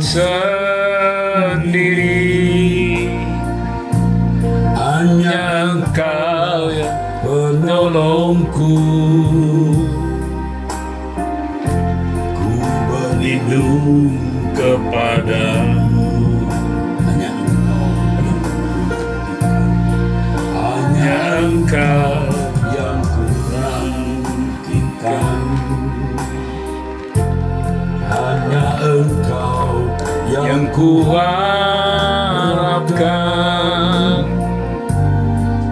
sendiri, hanya Engkau yang penolongku. Ku berlindung kepadamu, hanya Engkau yang ku nantikan, hanya Engkau yang ku harapkan.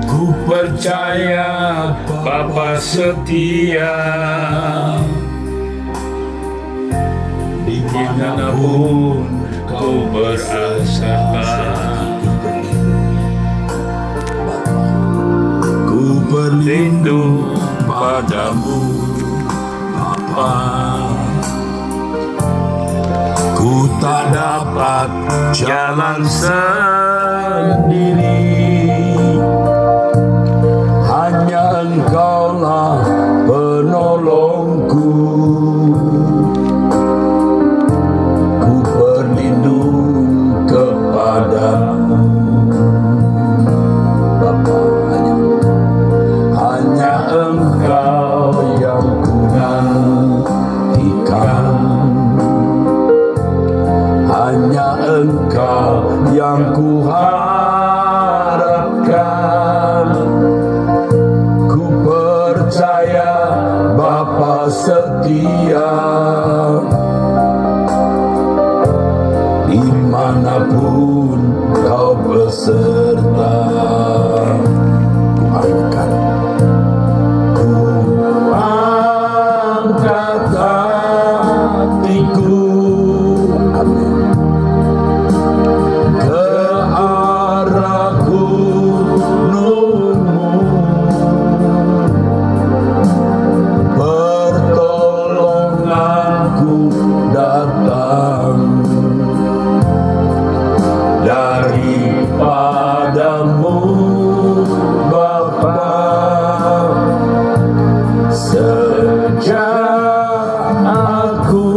Ku percaya Bapa setia, dimanapun kau berasakan. Ku berlindung padamu Bapa. Ku tak dapat jalan sendiri, hanya Engkaulah penolongku. Ku berlindung kepadamu Bapa, hanya Engkau yang ku nantikan, hanya Engkau yang ku harapkan. Ku percaya Bapa setia, dimanapun kau beserta. Ku angkat, ku angkat hatiku, amin, ke arah gunung-Mu. Pertolonganku datang daripadamu Bapa. Sejak aku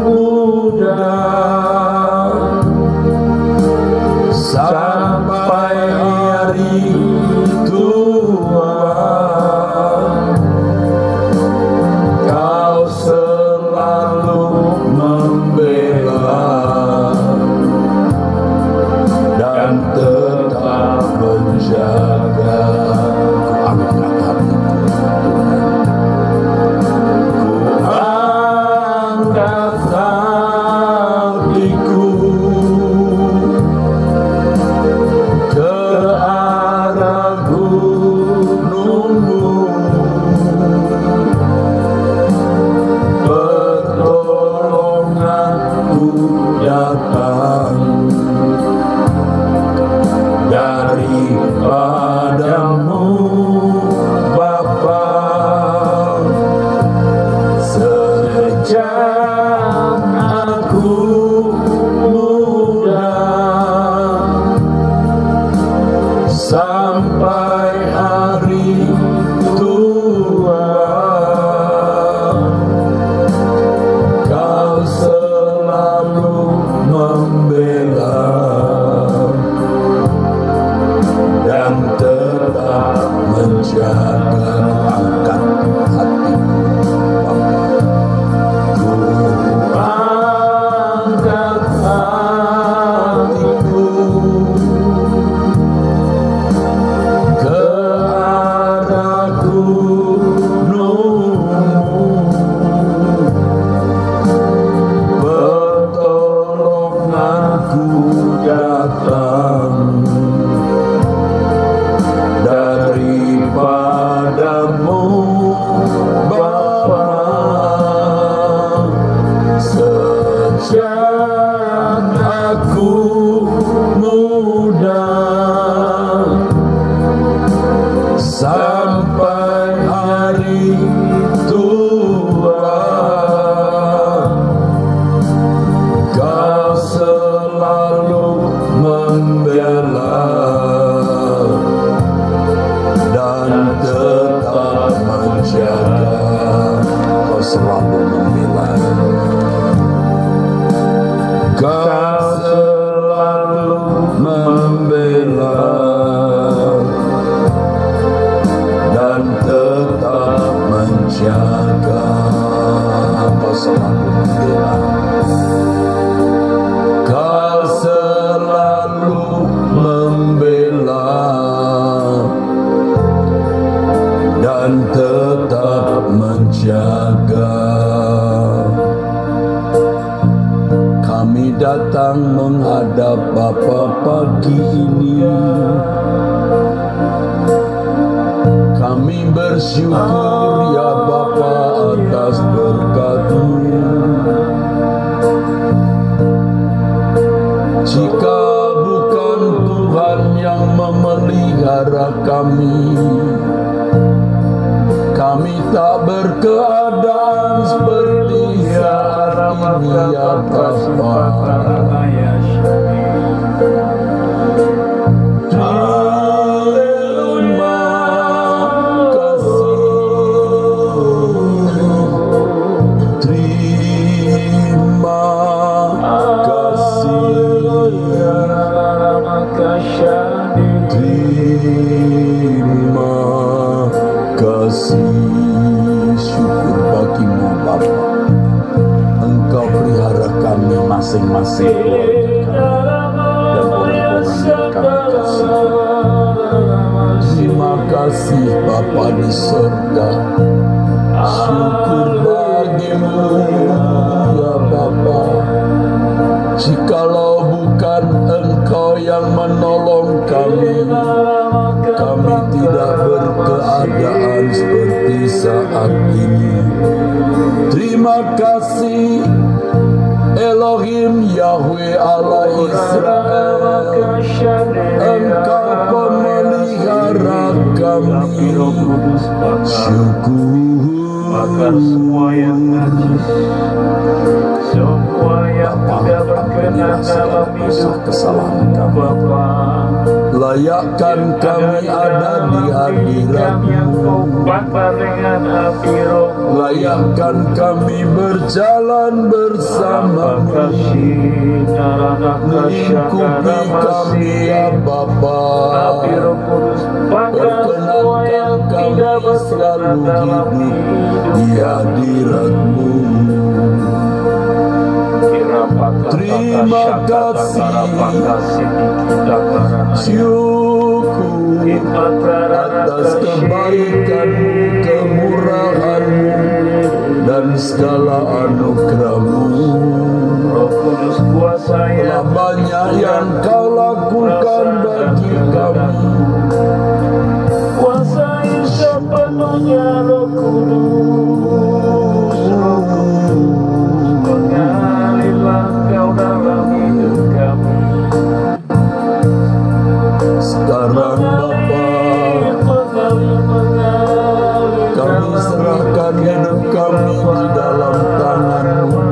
muda sampai hari tua, Kau selalu membela dan tetap menjaga. Ku angkat hatiku ke arah gunung-Mu. Pertolonganku datang daripadamu pagi ini kami bersyukur ya Bapa atas berkat-Mu. Jika bukan Tuhan yang memelihara kami tak berkeadaan seperti saat ini ya Bapa. Syukur bagimu Bapa. Engkau pelihara kami masing-masing keluarga kami dan orang-orang yang kami kasih. Terima kasih Bapa di surga. Syukur bagimu ya Bapa. Jikalau bukan Engkau yang menolong kami tidak berkeadaan seperti saat ini. Terima kasih Elohim Yahweh Allah Israel. Engkau pemelihara kami. Syukur. Agar semua yang najis, semua yang tidak berkenan dalam hidup Bapa, layakkan kami ada di hadirat-Mu. Layakkan kami berjalan bersama-Mu. Lingkupi kami ya Bapa. Perkenankan kami selalu hidup di hadirat-Mu. Terima kasih. Syukur atas kebaikan-Mu, kemurahan-Mu, dan segala anugerah-Mu. Telah banyak yang Kau lakukan bagi kami. Kuasai sepenuhnya Roh Kudus, mengalilah Kau dalam hidup kami. Sekarang Bapa, kami serahkan hidup kami di dalam tangan-Mu.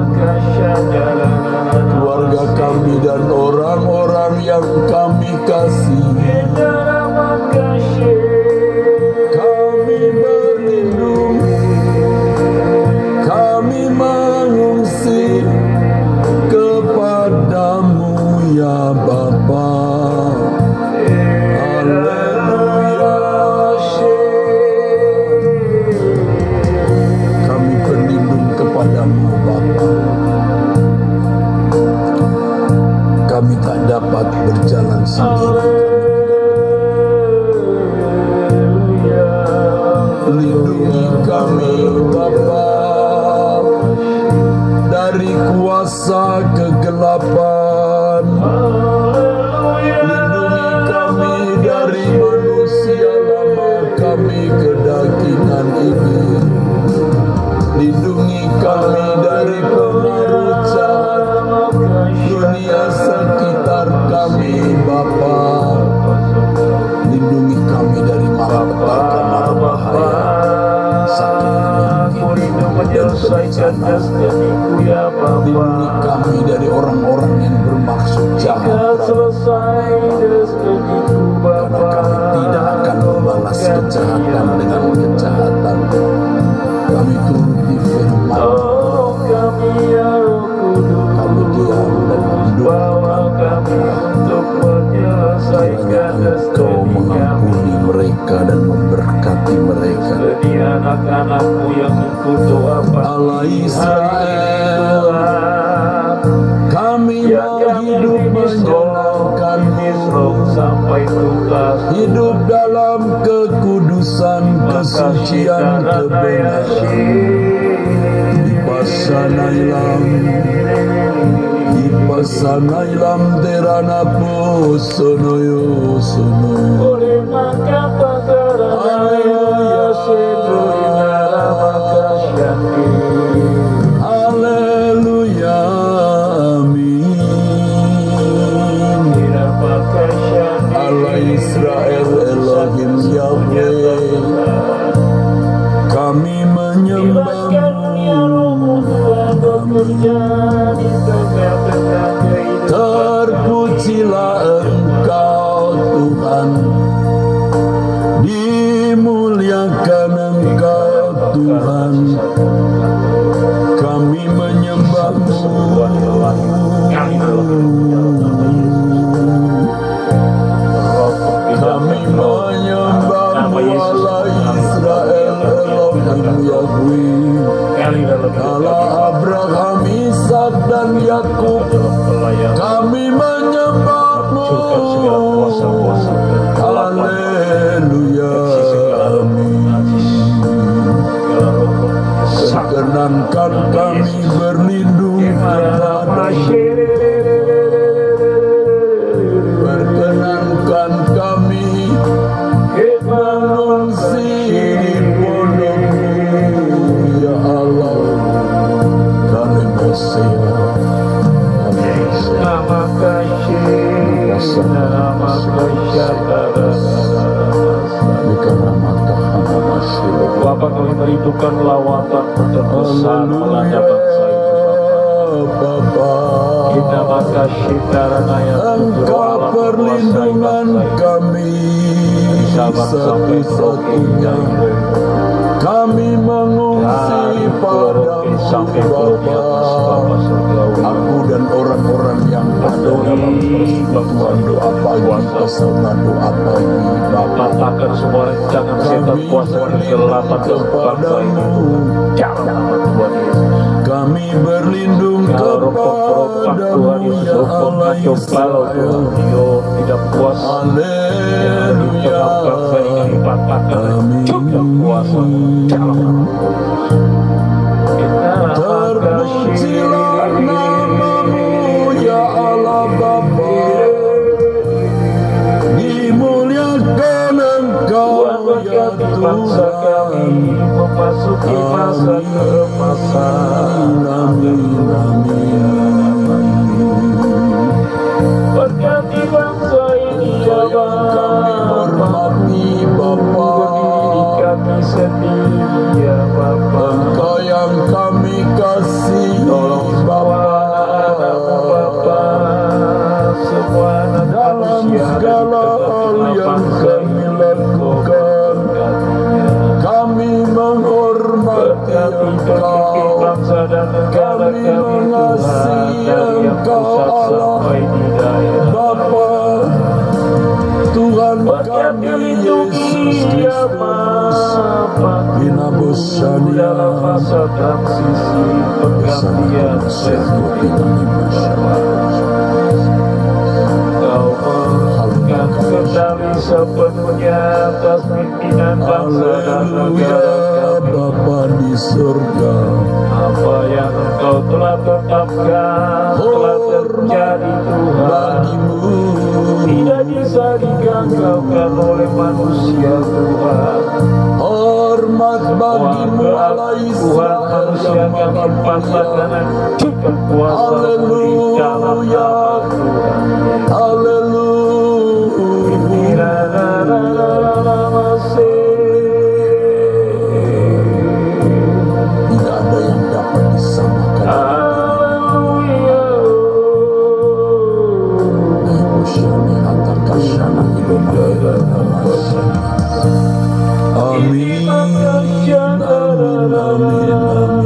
Keluarga kami dan orang-orang yang kami kasihi. Kami berlindung, kami mengungsi kepada-Mu ya Bapa. Haleluya. Kami berlindung kepada-Mu Bapa. Kami tak dapat berjalan sendiri. Lindungi kami Bapa dari kuasa kegelapan. Lindungi kami dari manusia lama kami kedagingan ini. Lindungi kami dari pengaruh jahat dunia sekitar kami Bapa. Lindungi kami dari malapetaka, marabahaya, sakit penyakit, dan bencana. Lindungi kami dari orang-orang yang bermaksud jahat, karena kami tidak akan membalas kejahatan dengan kejahatan. Kami turuti firman. Kami diam dan mendoakan kiranya Engkau mengampuni mereka dan memberkati mereka. Allah Israel, kami mau hidup menyenangkan-Mu, hidup dalam kekudusan, kesucian, kebenaran. Ibasanailam, Pasanay lam terana po sonoyo sono. Oleh maka pagaraya sedulina makasyaki. Haleluya, amin. Ira makasyaki. Allah Israel Elohim Yahweh, kami menyembahmu. Terpujilah Engkau Tuhan, dimuliakan Engkau Tuhan, kami menyembahmu. Kami menyembahmu Allah Israel Elohim Yahweh, Allah Abraham, Ishak dan Yakub, kami menyembahmu. Haleluya, amin. Perkenankan kami berlindung kepadamu. Perkenankan kami mengungsi di pondok-Mu, ya Allah. Kalemosia, Nama kasih, nama Bapa, kami merindukan lawatan terbesar melanda bangsa ini. Bapa, Kita makasih karena yang Engkau perlindungan kami satu-satunya. Kami mengungsi padamu Bapa. Aku dan orang-orang yang ada dalam persekutuan doa pagi beserta doa pagi Bapa. Patahkan semua rancangan setan kuasa kegelapan dan bangsa ini. Dalam nama Tuhan Yesus. Kami berlindung kepadamu ya Allah Israel. Tidak puas. Haleluya, amin. Terpujilah namamu ya Allah Bapa, dimuliakan Engkau ya bangsa kami memasuki masa keemasan. Amin, amin. Berkati bangsa ini ya Kami hormati Bapa, kami setia Bapa. Engkau yang kami kasih Bapa. Semua anak Dalam segala hal yang kami lakukan, kami menghormati Engkau, kami mengasihi Engkau Allah Bapa, Tuhan kami Yesus Kristus. Binabosania kendali sepenuhnya atas pimpinan bangsa dan negara kami. Bapa di surga, Apa yang Engkau telah tetapkan telah terjadi Tuhan. bagimu Tidak bisa diganggalkan oleh manusia Tuhan. hormat bagimu Allah Tuhan Israel manusia yang kami maha pasrahkan mulia. juga kuasa di dalam Haleluya, nama Tuhan. haleluya. Tidak ada yang dapat disamakan. Amin, amin, amin, amin.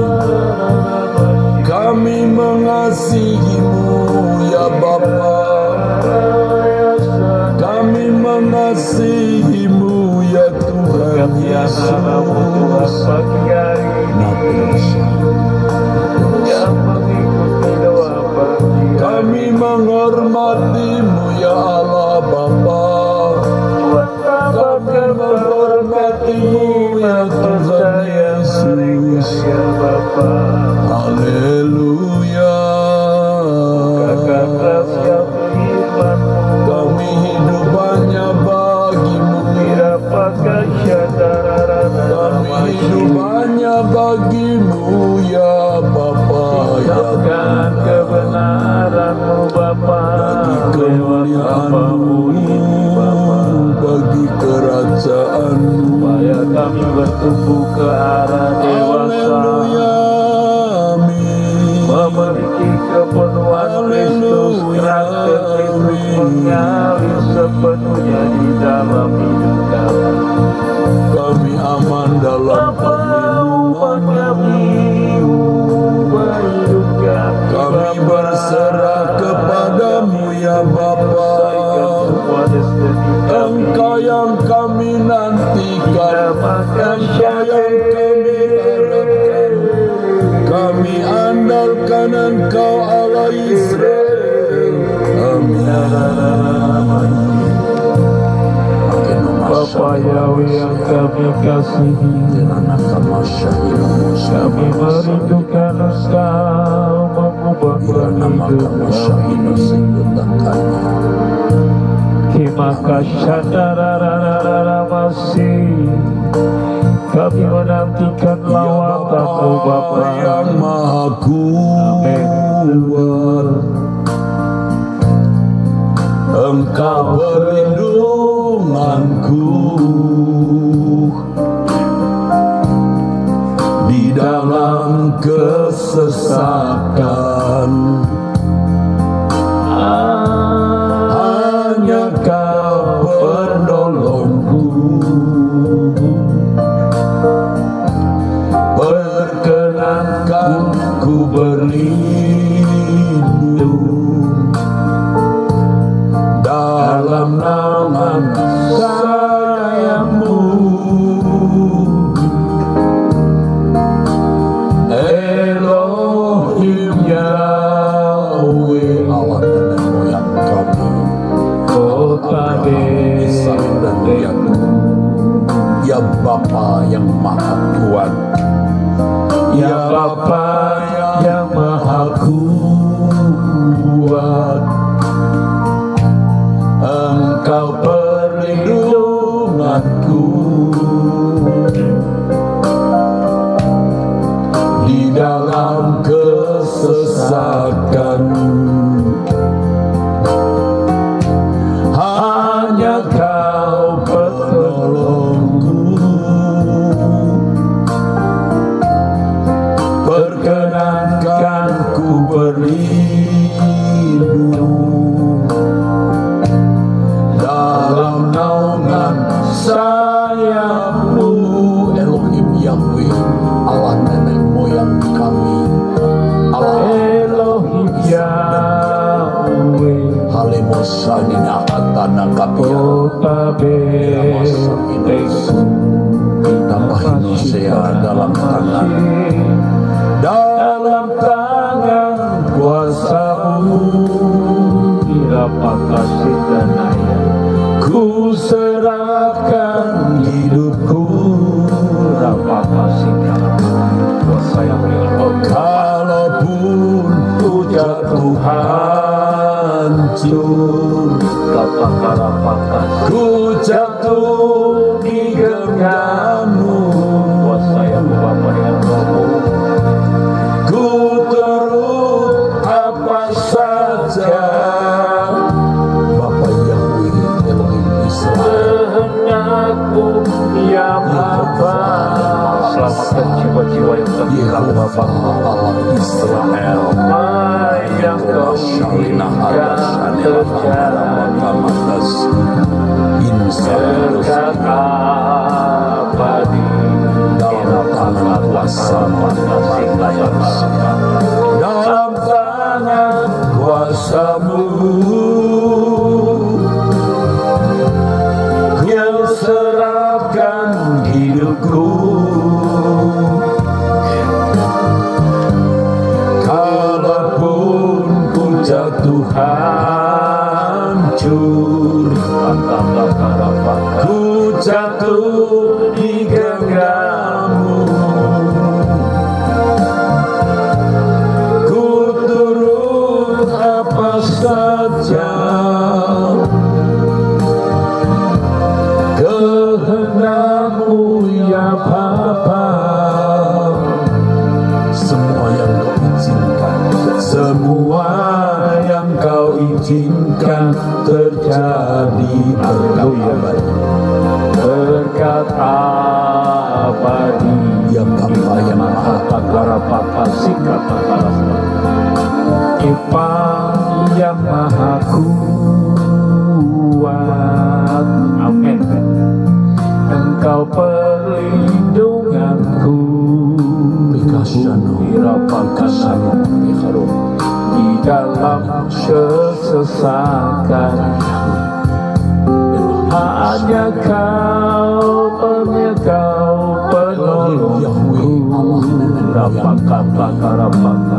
Kami mengasihimu ya Bapa, kami mengasihimu ya Tuhan Yesus. Kami menghormatimu ya Allah Bapa, kami menghormatimu ya Tuhan Yesus. Haleluya. kerajaanmu. supaya kami bertumbuh ke arah dewasa, Haleluya, amin. memiliki kepenuhan Kristus, karakter Kristus mengalir sepenuhnya di dalam hidup kami. Kami aman dalam Perlindungan kami, kami berserah kepadamu ya Bapa. Engkau yang kami nantikan, Engkau yang kami harapkan. Kami andalkan Engkau Allah Israel. Amin. Bapa Yahweh yang kami kasihi, kami merindukan Engkau mengubah hidup kami. Kimaka Shandarararara masih kami menantikan lawatanmu Bapa yang Maha Kuat. Engkau perlindunganku di dalam kesesakan. Hanya Kau penolongku, perkenankan ku berlindung dalam naungan sayap-Mu. Elohim Yahweh, Allah nenek moyang kami, Abraham, Ishak dan Yakub. Ya Bapa yang Maha Kuat, ya Bapa yang Maha Kuat, Engkau perlindunganku di dalam kesesakan. Hanya Kau penolongku, perkenankan ku berlindung dalam naungan sayap-Mu. Elohim Yahweh, Allah nenek moyang kami, Allah Elohim Yahweh, Halemosanina hatana kapia, Tambahinu saya dalam tangan kuasa-Mu. kasih dan ayat Ku serahkan hidupku, berapa kasih kuasa yang kalaupun ku jatuh hancur, berapa kasih ku jatuh di genggammu, kuasa yang Bapa dengan Rohmu. ku turut apa saja. Bapa Yahweh Elohim Israel, Kehendakmu ya Bapa, selamatkan jiwa-jiwa yang terhilang Bapa. Allah Israel, Yang Kau inginkan terjadi berkat abadi dalam tangan kuasa-Mu, dalam tangan kuasa-Mu, ku serahkan hidupku. Kalaupun ku jatuh hancur, ku jatuh di genggammu, ku turut apa saja. Kehendak-Mu ya Bapa, semua yang Kau izinkan, semua yang Kau izinkan terjadi berkat abadi. berkat abadi. Ya Bapa yang Maha Pakara Papa Sikapakara Ipa yang Maha Kuat. Amin. Engkau perlindunganku di dalam kesesakan. Hanya kau penolongku.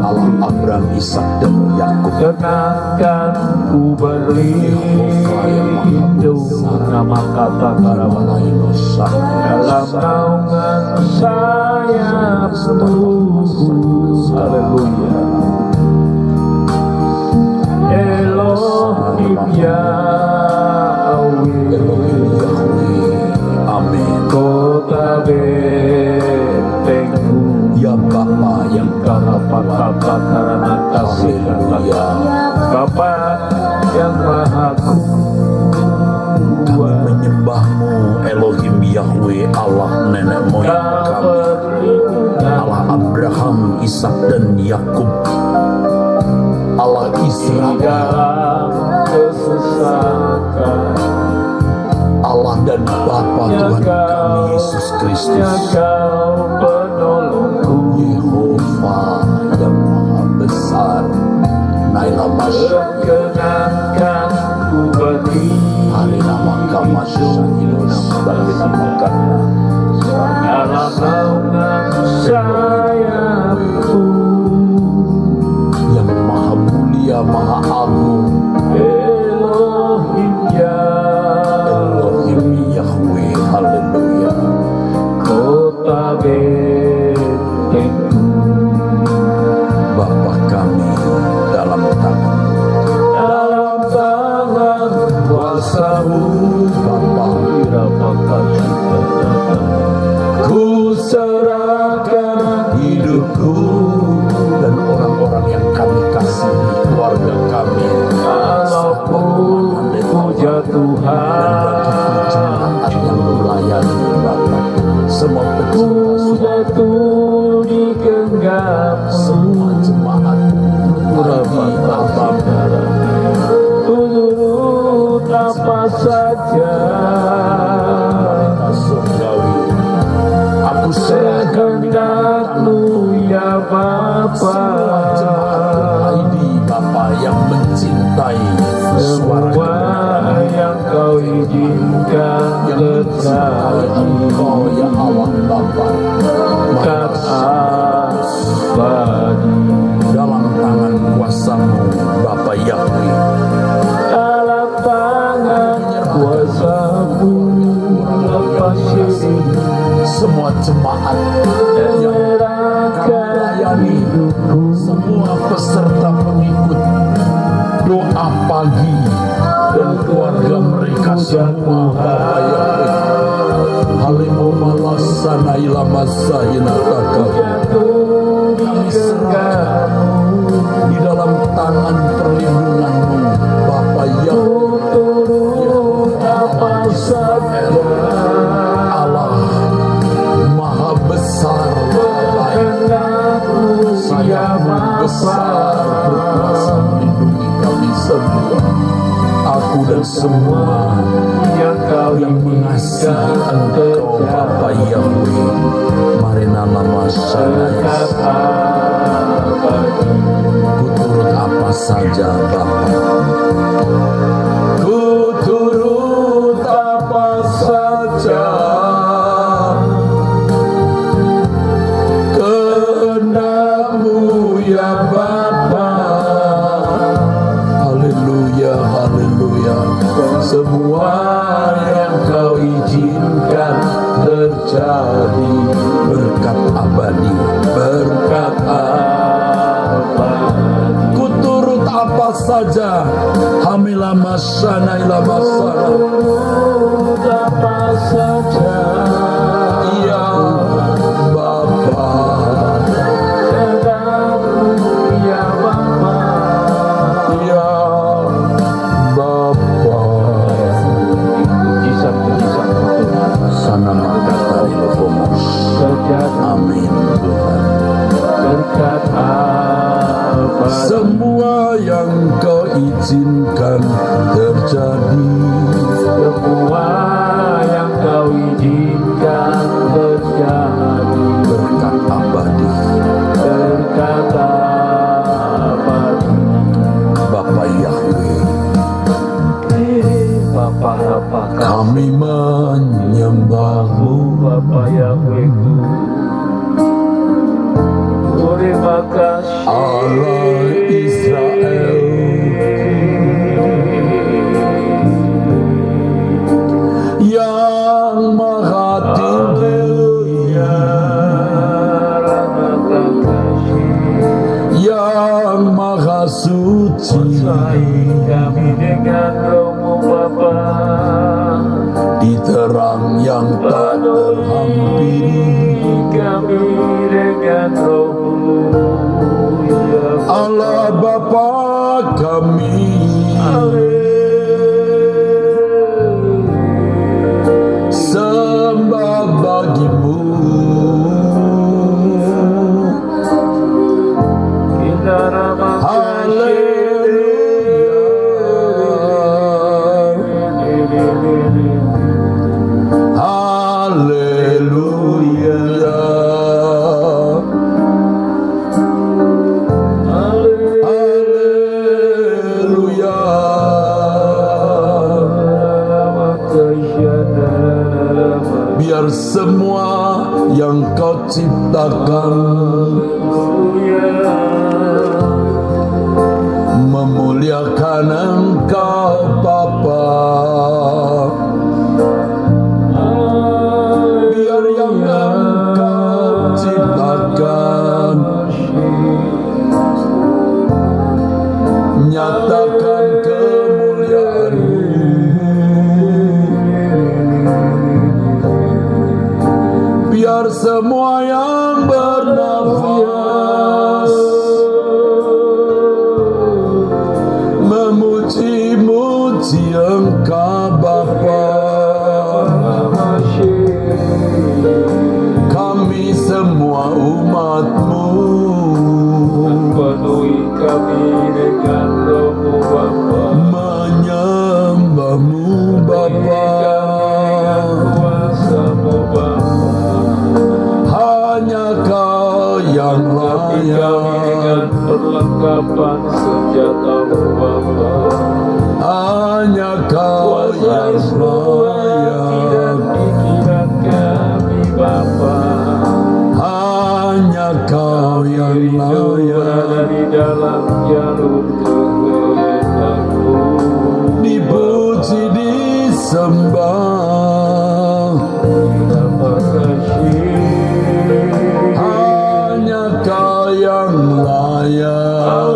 Allah Abraham, Ishak dan Yakub. Kenangkan ku berlindung nama kata Karamanayusa dalam naungan sayapmu. Haleluya. Elohim Yahweh, Amin. kota bentengku. Ya Bapa yang Karapakapa karena kasih Haleluya. Bapa yang Maha Kami Kuat. menyembahmu Elohim Yahweh, Allah nenek moyang kami, Allah Abraham, Ishak dan Yakub, Allah Israel, Dalam kesesakan Allah dan Bapa Tuhan kami Yesus Kristus. Kau penolongku. Yehova yang Maha Besar, Naila Masya, Perkenankan ku berdiri hari nama Kamasyahilos, bagi namakan dalam naungan sayapku. yang Maha Mulia, Maha Agung, Elohim Elohim Yahweh. Haleluya. kota bentengku. Bapa kami dalam tangan kuasamu Bapa, ku serahkan hidupku dan orang-orang yang kami kasihi, keluarga kami, walaupun ku jatuhan, jemaat yang melayani Bapa, semua ku pecinta jatuh di genggammu. semua jemaat Ku turut apa saja surgawi. Aku serahkan kehendakmu ya Bapa. ID Bapa yang mencintai suara Semua kebenaran, yang kau izinkan yang mencintai terjadi Engkau ya Allah Bapa, kat abadi. dalam tangan kuasamu Bapa Yahweh. Dalam tangan kuasamu lepas diri Semua jemaat dan yang menyerahkan melayani, hidupku. semua peserta pengikut doa pagi dan keluarga mereka semua Bapa Yahweh. Halimamalasana ilamasayinataka. Jatuh di genggammu. Di dalam tangan perlindunganmu Bapa Yahweh, Turut apa saja Allah Maha Besar, kehendakmu ya besar Bapa. berkuasa melindungi kami semua, aku dan semua Yang kau yang mengasihi Engkau Bapa Yahweh. Marina lama sanaya, ku turut apa saja Bapa, ku turut apa saja kehendak-Mu ya Bapa. Haleluya, haleluya. Semua yang Kau izinkan terjadi, berkat abadi, berkat abadi. Ku turut apa saja, hamilah masana ila masana. Turut apa saja Iya Bapa, kehendakmu ya Bapa. iya Bapa. Puji-puji Tuhan. sana makatari lopomos. Amin Tuhan. Berkat apa Semua yang kau izinkan terjadi, semua yang kau izinkan terjadi, berkat abadi berkat abadi. Bapa Yahweh, Bapa kami menyembah-Mu. Bapa Yahwehku, terima kasih Allah Israel, yang maha tinggi, yang maha suci, kami dengan Roh-Mu Bapa, di terang yang tak terhampiri. kami dengan Roh-Mu, ya Allah Bapa kami, sembah bagi-Mu. kita ramah Haleluya, haleluya, biar semua yang kau ciptakan memuliakan Engkau Bapa. Biar yang Engkau ciptakan nyatakan kemuliaan-Mu. Biar semua yang bernafas memuji-muji Engkau Bapa. Kami semua umat-Mu, penuhi kami dengan Roh-Mu Bapa, menyembah-Mu Bapa. kuasa-Mu Bapa, Hanya Kau yang kami dengan layak, perlengkapan senjata-Mu Bapa, hanya Kau yang layak, pikiran kami Bapa, hanya Kau yang berada layak. di dalam jalur kehendak-Mu. Dipuji, disembah, Terima kasih. hanya Kau yang layak.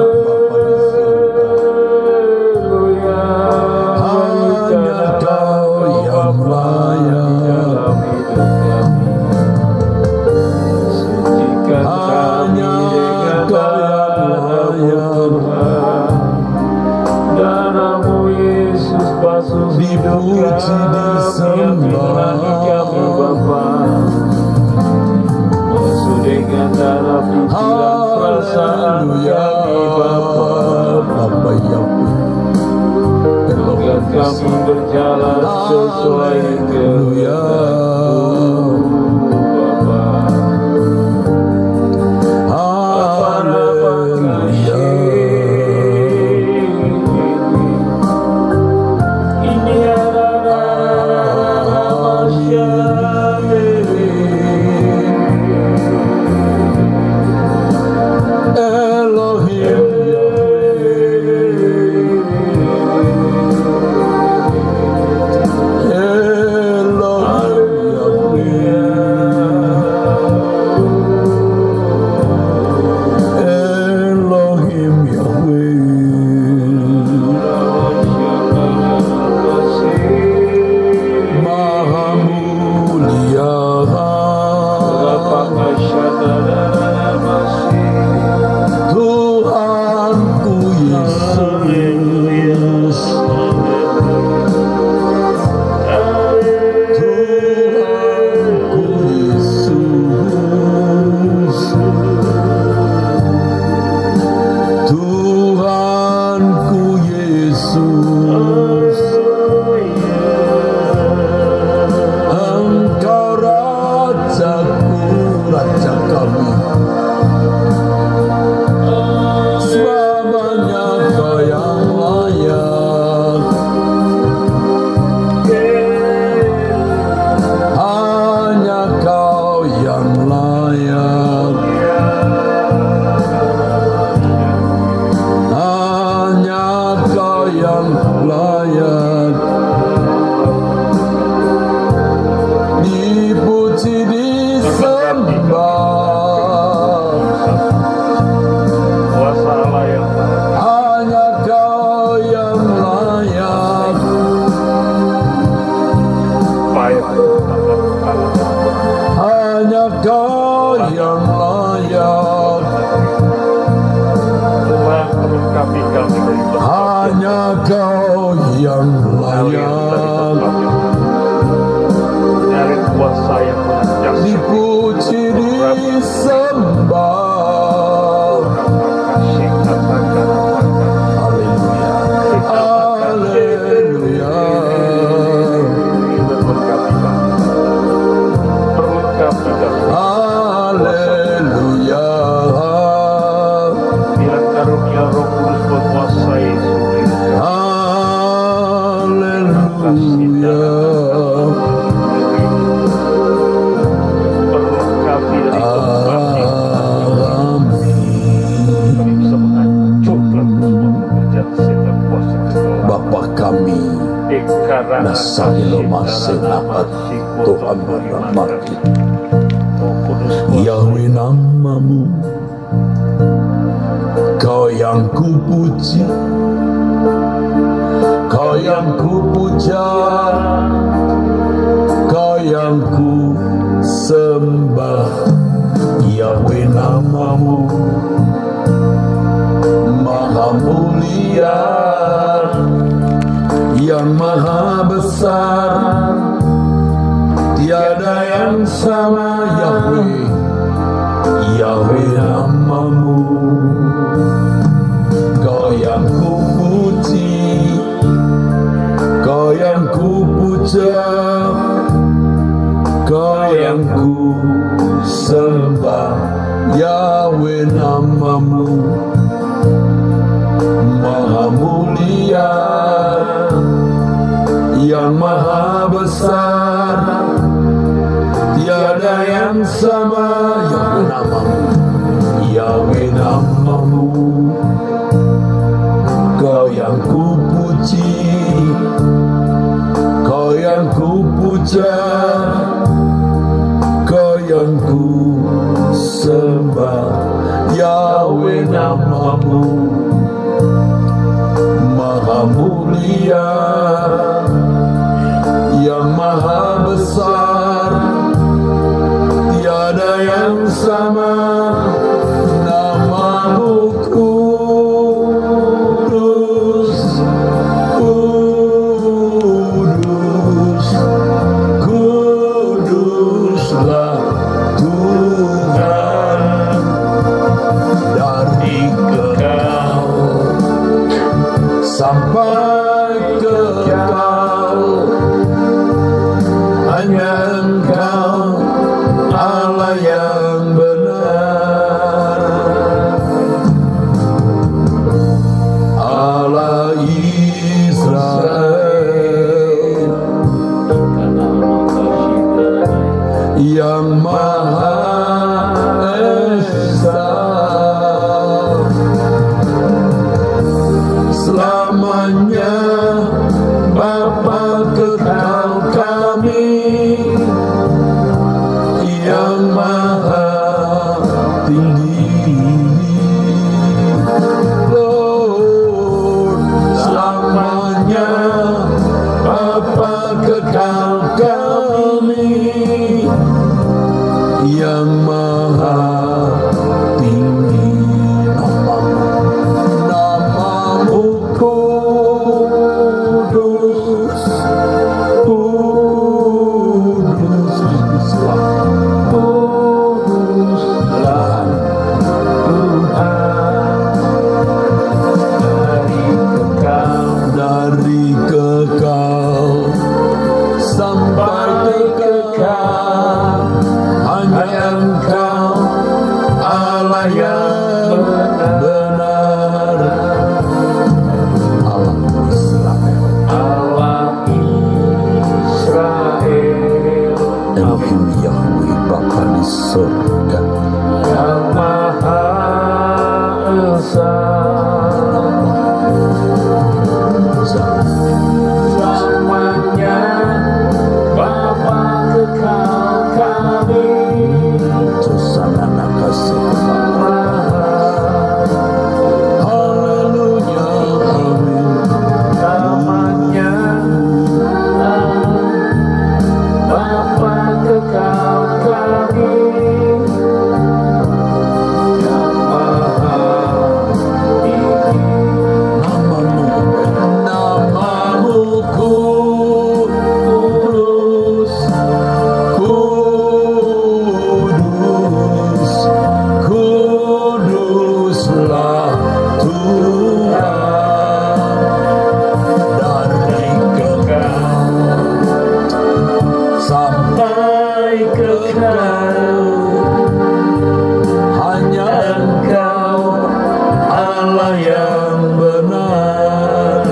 dipuji disembah. Kuasa Allah yang Hanya Kau yang layak. baik. Hanya Kau yang layak. Tuhan melengkapi kami dari tempat Hanya Kau yang layak. dari kuasa yang menjadi Dipuji disembah. Haleluya. Haleluya. Haleluya. Bilang karunia Roh Kudus menguasai seluruh hidup. Haleluya. Berlengkapi dari tempat ini. Amin. Kami bisa menghancurkan semua pekerjaan setan kuasa kegelapan. Bapa kami, Nasahilo Masenaat, Tuhan merahmati. Yahweh namamu, Kau yang kupuji, Kau yang kupuja, Kau yang ku sembah. Yahweh namamu Maha mulia, yang maha besar, tiada yang sama. Yahweh, Yahweh namamu. Kau yang kupuji, Kau yang kupuja, Kau yang ku sembah. Yahweh namamu Maha mulia, yang maha besar, tiada yang sama. Yahweh namamu, Yahweh namamu. Kau yang kupuji, Kau yang kupuja, Kau yang ku sembah. Yahweh namamu Maha mulia, yang maha besar, tiada yang sama. Namamu kudus, kudus, kuduslah Tuhan. Dari kekal sampai kekal, hanya Engkau Allah yang benar. Allah Israel yang Maha Esa, selamanya Bapa kekal kami, yang maha tinggi. Lord, selamanya Bapa kekal kami, yang maha tinggi. Namamu kudus, kuduslah Tuhan. Dari kekal sampai kekal, hanya Engkau Allah yang benar. Allah Israel, Allah Israel, Elohim Yahweh Bapa di surga, yang Maha Esa, selamanya Bapa kekal kekal, hanya Engkau Allah yang benar,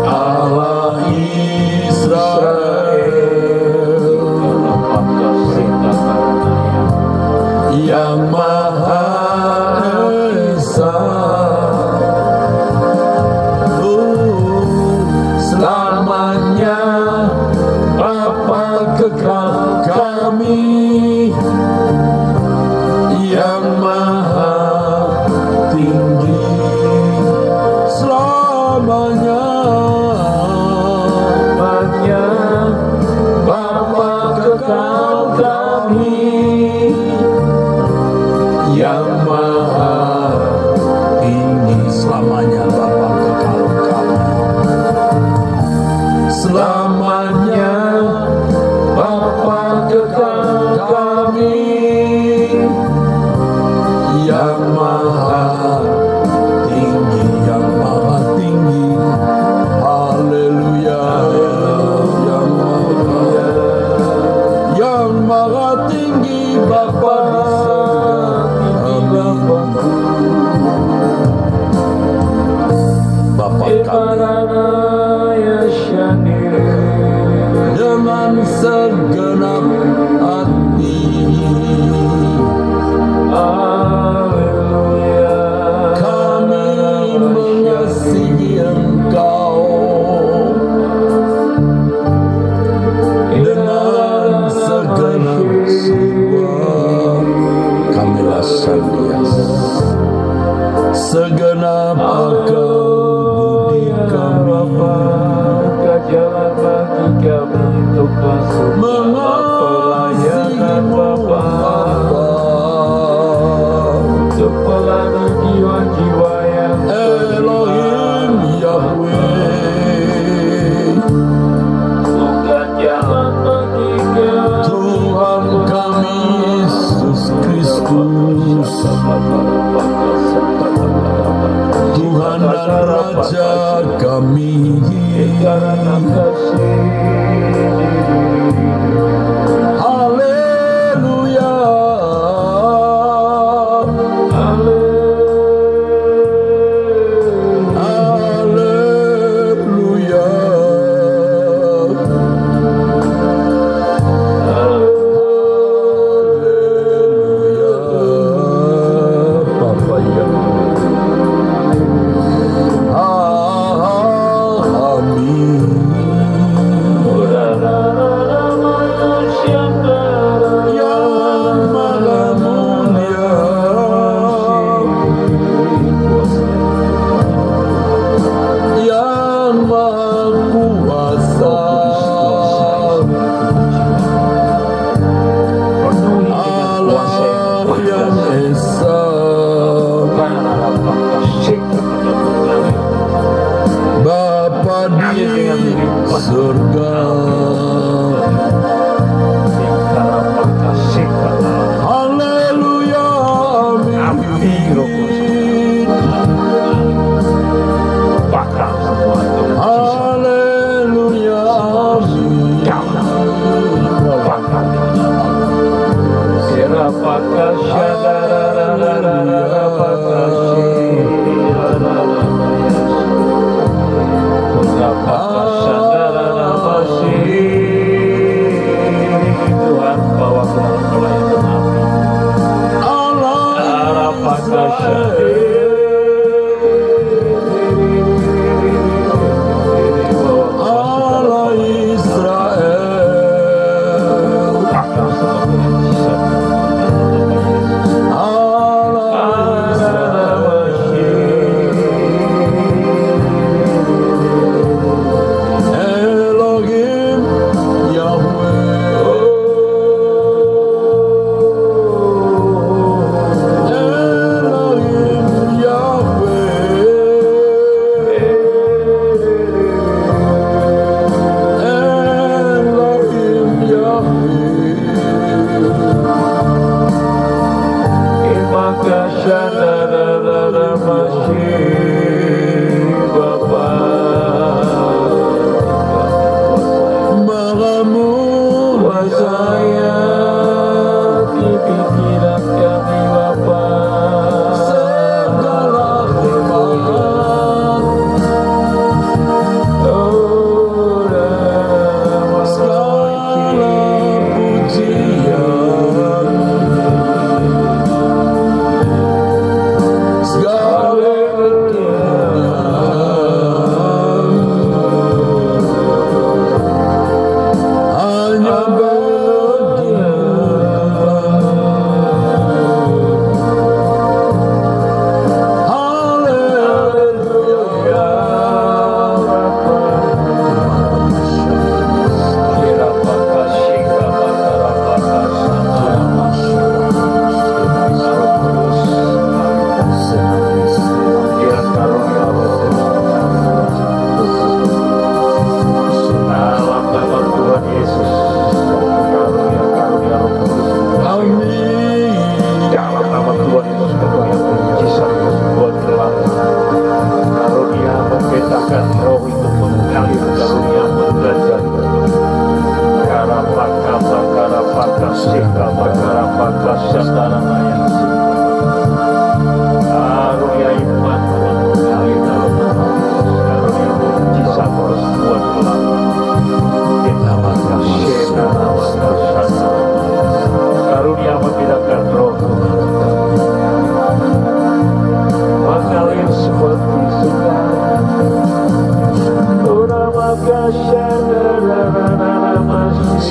Allah Israel yang Maha Esa. Selamanya Bapa kekal kami yang Maha Tinggi, selamanya Bapa kekal kami yang Maha Tinggi, selamanya Bapa kekal kami, selamanya Bapa kekal kami yang Maha Tinggi, yang Maha Tinggi. Haleluya, yang Maha Tinggi Bapa di surga. Bapa kami dengan segenap hati kami mengasihi Engkau, dengan segenap jiwa kami laksanakan segenap akal budi kami mengasihimu Bapa, untuk melayani jiwa-jiwa yang Elohim Yahweh, bukan jalan bagi kami. Tuhan kami Yesus Kristus, Tuhan dan Raja kami. Karena kasih Haleluya, haleluya, haleluya, Bapa yang amin. Yang Maha Mulia, yang Maha Kuasa, Allah yang Esa, Bapa di surga. Haleluya, amin. Haleluya, Tuhan bawa pelayanan api. Allah Israel,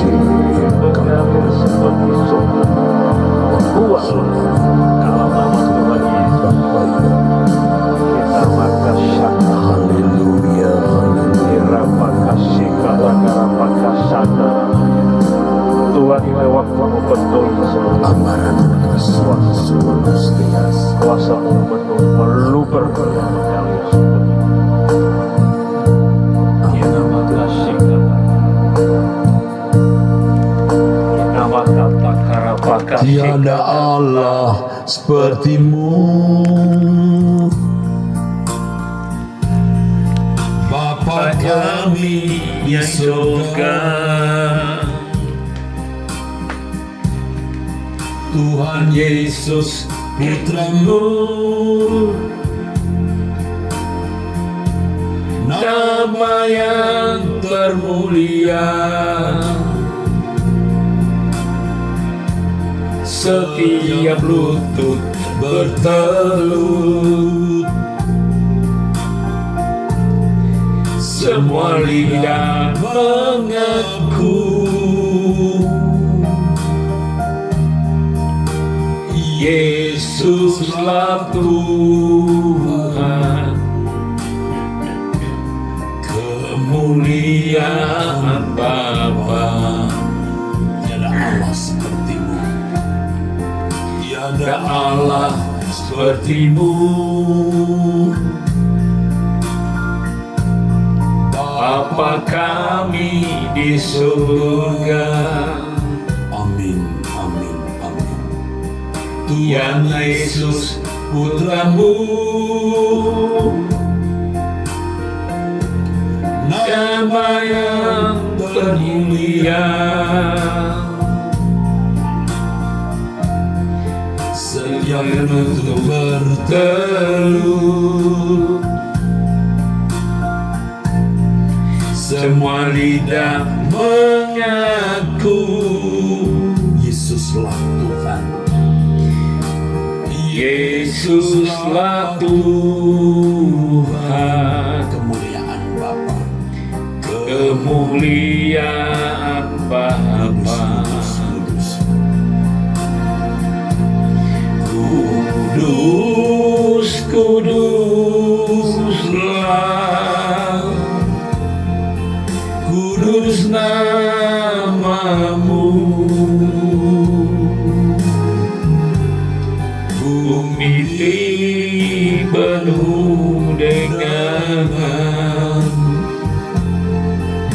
kasih mengalir seperti sungai. Buatlah dalam nama Tuhan Yesus. Kita makasih. Haleluya, haleluya. Tuhan lewat kamu betul Amaran kasih Yesus Kristus. kuasa betul meluberkan kalian seperti kita makasih kita makata karapaka Tiada Allah sepertimu, Bapa kami di surga, Tuhan Yesus Putramu, nama yang termulia, setiap lutut bertelut, semua lidah mengaku Yesuslah Tuhan. Kemuliaan Bapa. Tiada Allah sepertimu, tiada Allah sepertimu, Bapa kami di surga. Amin, amin, amin. Tuhan Yesus Putramu, nama yang termulia, setiap lutut bertelut, semua lidah mengaku Yesuslah Tuhan. Yesuslah Tuhan. Kemuliaan Bapa, kemuliaan Bapa. Kudus, kuduslah, kudus namamu. Bumi penuh dengan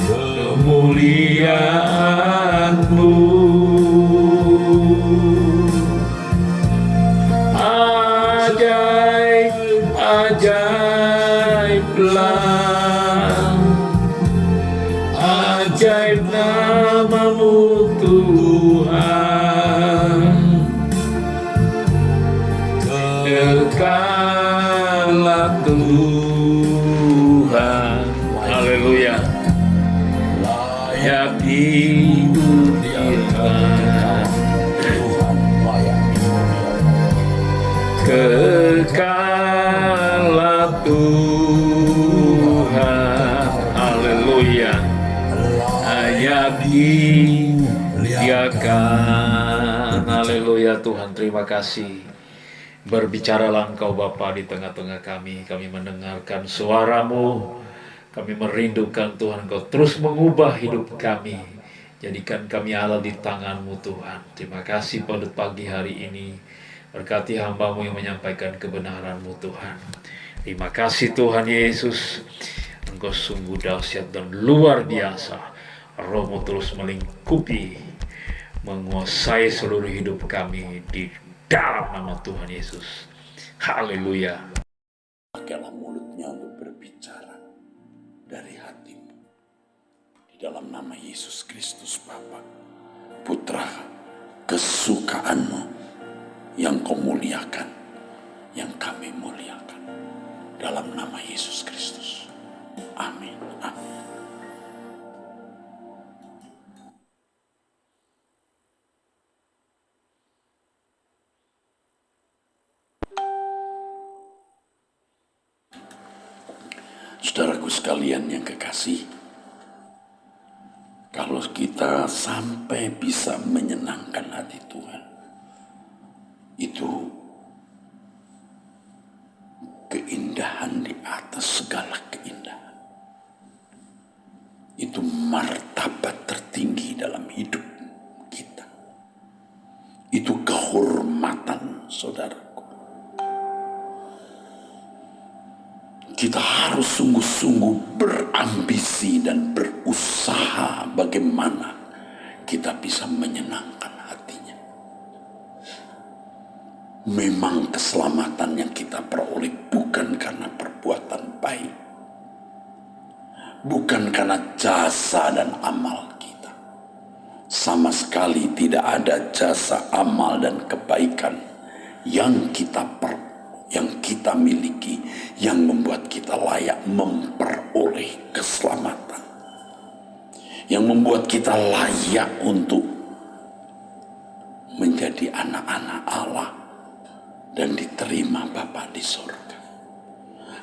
kemuliaan-Mu. Ajaib, ajaiblah, ajaib nama-Mu Tuhan. Kekallah Tuhan. Haleluya. Layak dimuliakan Tuhan, layak dimuliakan. Kekallah Tuhan. Haleluya. Layak dimuliakan. Haleluya Tuhan, terima kasih. Berbicaralah Engkau Bapa di tengah-tengah kami mendengarkan suara-Mu, kami merindukan Tuhan Engkau terus mengubah hidup kami, jadikan kami Allah di tangan-Mu Tuhan. Terima kasih pada pagi hari ini, berkati hamba-Mu yang menyampaikan kebenaran-Mu Tuhan. Terima kasih Tuhan Yesus, Engkau sungguh dahsyat dan luar biasa. Roh-Mu terus melingkupi, menguasai seluruh hidup kami di dalam nama Tuhan Yesus. Haleluya. Pakailah mulutnya untuk berbicara dari hatimu. Di dalam nama Yesus Kristus Bapa, Putra, kesukaanmu yang Kau muliakan, yang kami muliakan. Dalam nama Yesus Kristus. Amin. Amin. Saudaraku sekalian yang kekasih, Kalau kita sampai bisa menyenangkan hati Tuhan, itu keindahan di atas segala keindahan. Itu martabat tertinggi dalam hidup kita. Itu kehormatan, saudaraku. Kita harus sungguh-sungguh berambisi dan berusaha bagaimana kita bisa menyenangkan hatinya. Memang keselamatan yang kita peroleh bukan karena perbuatan baik, bukan karena jasa dan amal kita. Sama sekali tidak ada jasa, amal, dan kebaikan yang kita miliki yang membuat kita layak memperoleh keselamatan, yang membuat kita layak untuk menjadi anak-anak Allah dan diterima Bapa di surga.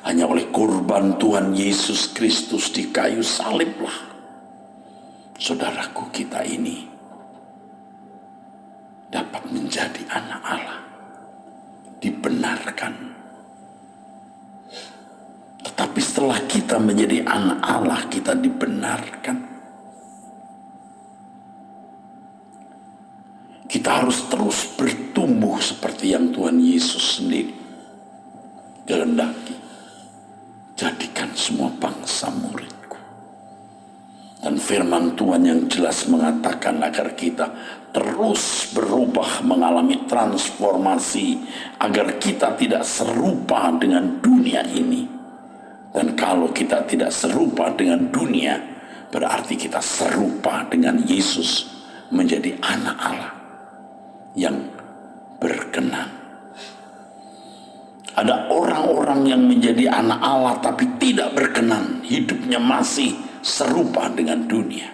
Hanya oleh korban Tuhan Yesus Kristus di kayu saliblah, saudaraku, kita ini dapat menjadi anak Allah, dibenarkan. Tetapi setelah kita menjadi anak Allah, kita dibenarkan, kita harus terus bertumbuh seperti yang Tuhan Yesus sendiri kehendaki. Jadikan semua bangsa muridku. Dan firman Tuhan yang jelas mengatakan agar kita terus berubah, mengalami transformasi, agar kita tidak serupa dengan dunia ini. Dan kalau kita tidak serupa dengan dunia, berarti kita serupa dengan Yesus, menjadi anak Allah yang berkenan. Ada orang-orang yang menjadi anak Allah tapi tidak berkenan, hidupnya masih serupa dengan dunia.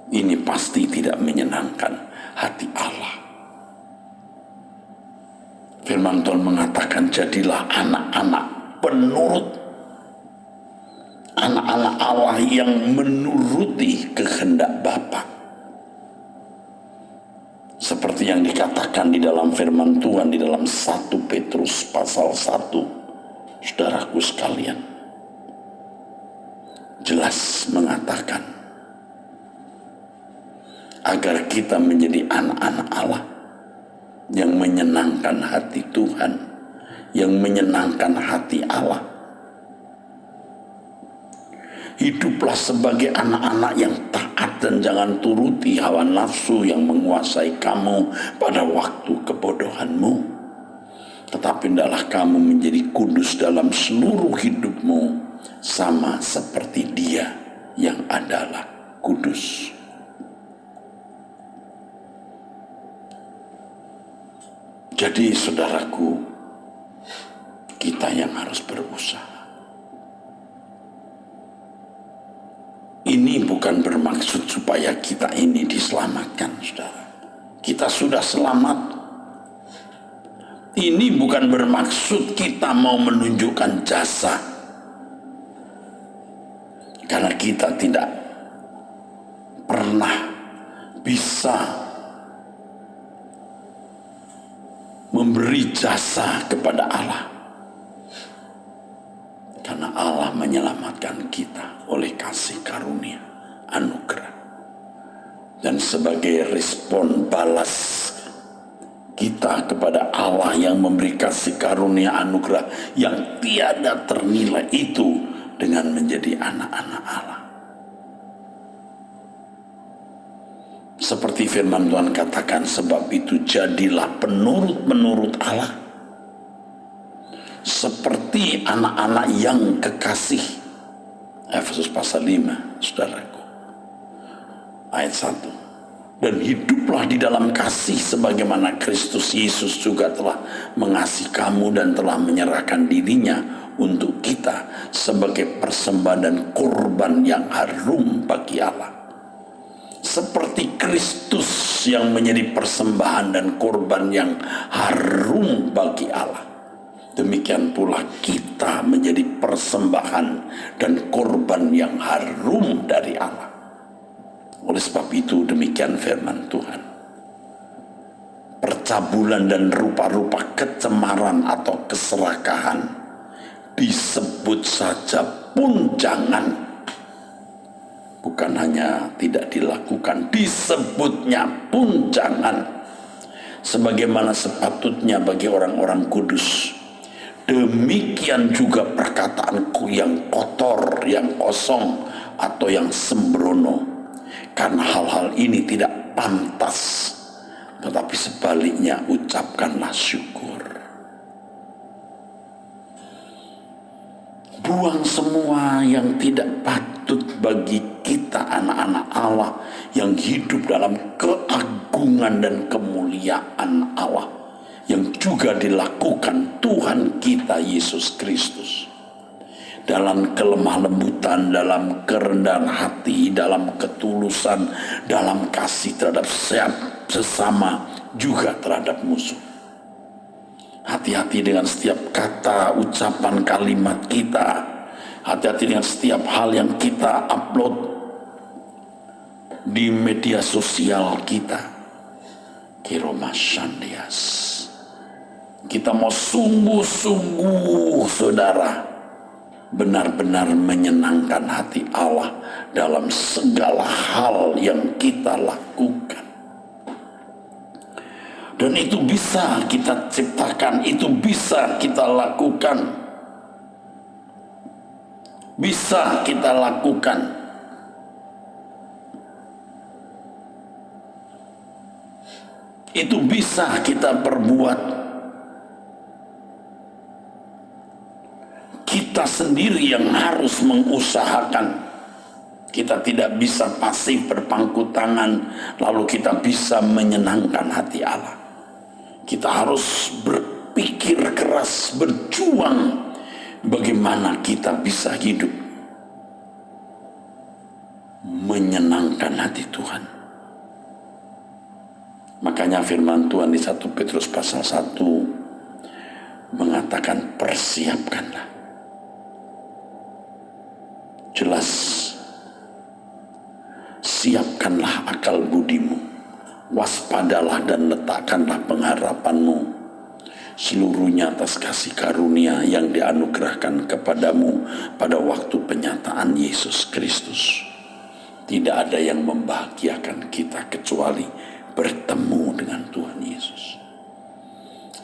Ini pasti tidak menyenangkan hati Allah. Firman Tuhan mengatakan, jadilah anak-anak penurut, anak-anak Allah yang menuruti kehendak Bapa. Seperti yang dikatakan di dalam firman Tuhan di dalam 1 Petrus pasal 1, saudaraku sekalian, jelas mengatakan agar kita menjadi anak-anak Allah yang menyenangkan hati Tuhan, yang menyenangkan hati Allah. Hiduplah sebagai anak-anak yang taat dan jangan turuti hawa nafsu yang menguasai kamu pada waktu kebodohanmu. Tetapi hendaklah kamu menjadi kudus dalam seluruh hidupmu, sama seperti Dia yang adalah kudus. Jadi saudaraku, kita yang harus berusaha. Ini bukan bermaksud supaya kita ini diselamatkan, saudara. Kita sudah selamat. Ini bukan bermaksud kita mau menunjukkan jasa, karena kita tidak pernah bisa memberi jasa kepada Allah, karena Allah menyelamatkan kita oleh kasih karunia anugerah. Dan sebagai respon balas kita kepada Allah yang memberi kasih karunia anugerah yang tiada ternilai itu, dengan menjadi anak-anak Allah. Seperti firman Tuhan katakan, sebab itu jadilah penurut-menurut Allah, seperti anak-anak yang kekasih. Efesus pasal 5, saudaraku, ayat 1. Dan hiduplah di dalam kasih sebagaimana Kristus Yesus juga telah mengasihi kamu dan telah menyerahkan dirinya untuk kita sebagai persembahan dan korban yang harum bagi Allah. Seperti Kristus yang menjadi persembahan dan korban yang harum bagi Allah, demikian pula kita menjadi persembahan dan korban yang harum dari Allah. Oleh sebab itu demikian firman Tuhan. Percabulan dan rupa-rupa kecemaran atau keserakahan disebut saja pun jangan. Bukan hanya tidak dilakukan, disebutnya pun jangan. Sebagaimana sepatutnya bagi orang-orang kudus. Demikian juga perkataanku yang kotor, yang kosong, atau yang sembrono. Karena hal-hal ini tidak pantas. Tetapi sebaliknya ucapkanlah syukur. Buang semua yang tidak patut bagi kita anak-anak Allah yang hidup dalam keagungan dan kemuliaan Allah yang juga dilakukan Tuhan kita Yesus Kristus. Dalam kelemah lembutan, dalam kerendahan hati, dalam ketulusan, dalam kasih terhadap sesama, juga terhadap musuh. Hati-hati dengan setiap kata, ucapan, kalimat kita. Hati-hati dengan setiap hal yang kita upload di media sosial kita. Kiromasyandias. Kita mau sungguh-sungguh, saudara, benar-benar menyenangkan hati Allah dalam segala hal yang kita lakukan. Dan itu bisa kita ciptakan, itu bisa kita lakukan. Bisa kita lakukan. Itu bisa kita perbuat. Kita sendiri yang harus mengusahakan. Kita tidak bisa pasif berpangku tangan lalu kita bisa menyenangkan hati Allah. Kita harus berpikir keras, berjuang bagaimana kita bisa hidup menyenangkan hati Tuhan. Makanya firman Tuhan di 1 Petrus pasal 1 mengatakan persiapkanlah. Jelas, siapkanlah akal budimu, waspadalah dan letakkanlah pengharapanmu seluruhnya atas kasih karunia yang dianugerahkan kepadamu pada waktu penyataan Yesus Kristus. Tidak ada yang membahagiakan kita kecuali bertemu dengan Tuhan Yesus.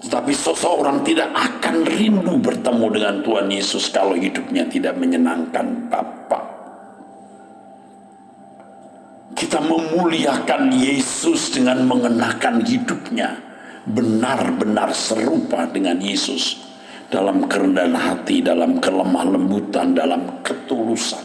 Tetapi seseorang tidak akan rindu bertemu dengan Tuhan Yesus kalau hidupnya tidak menyenangkan Bapa. Kita memuliakan Yesus dengan mengenakan hidupnya benar-benar serupa dengan Yesus dalam kerendahan hati, dalam kelemah lembutan, dalam ketulusan.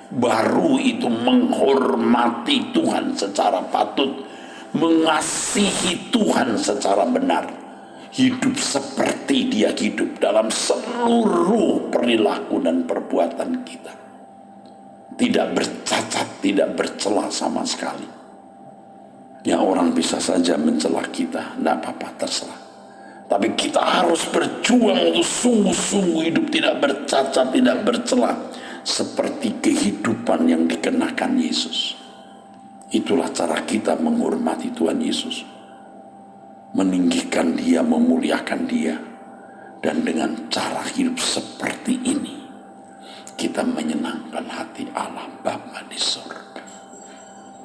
Baru itu menghormati Tuhan secara patut, mengasihi Tuhan secara benar. Hidup seperti Dia hidup dalam seluruh perilaku dan perbuatan kita. Tidak bercacat, tidak bercela sama sekali. Ya, orang bisa saja mencela kita, tidak apa-apa, terserah. Tapi kita harus berjuang untuk sungguh-sungguh hidup tidak bercacat, tidak bercela, seperti kehidupan yang dikenakan Yesus. Itulah cara kita menghormati Tuhan Yesus, meninggikan Dia, memuliakan Dia. Dan dengan cara hidup seperti ini, kita menyenangkan hati Allah Bapa di surga.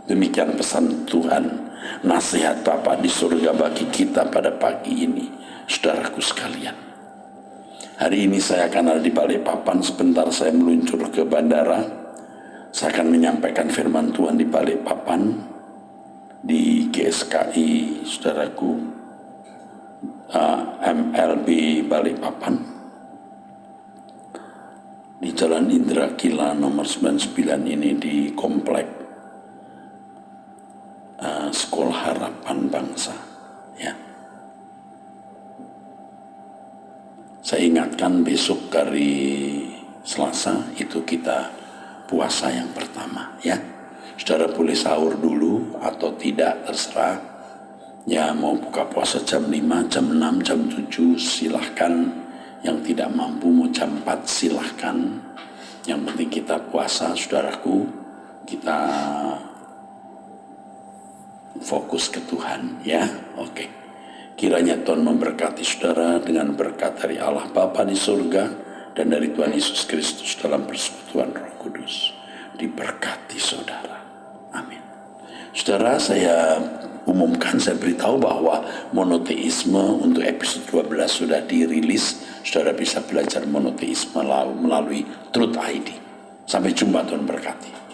Demikian pesan Tuhan, nasihat Bapa di surga bagi kita pada pagi ini, saudaraku sekalian. Hari ini saya akan ada di Balikpapan, sebentar saya meluncur ke bandara. Saya akan menyampaikan firman Tuhan di Balikpapan, di GSKI, saudaraku, MLB Balikpapan, di Jalan Indra Kila nomor 99 ini, di komplek Sekolah Harapan Bangsa, ya. Saya ingatkan besok hari Selasa itu kita puasa yang pertama, ya. Saudara boleh sahur dulu atau tidak, terserah. Ya, mau buka puasa jam 5, jam 6, jam 7 silahkan. Yang tidak mampu mau jam 4 silahkan. Yang penting kita puasa, saudaraku. Kita fokus ke Tuhan ya. Oke. Kiranya Tuhan memberkati saudara dengan berkat dari Allah Bapa di surga dan dari Tuhan Yesus Kristus dalam persekutuan Roh Kudus. Diberkati saudara. Amin. Saudara, saya umumkan, saya beritahu bahwa monoteisme untuk episode 12 sudah dirilis. Saudara bisa belajar monoteisme melalui Truth ID. Sampai jumpa, Tuhan berkati.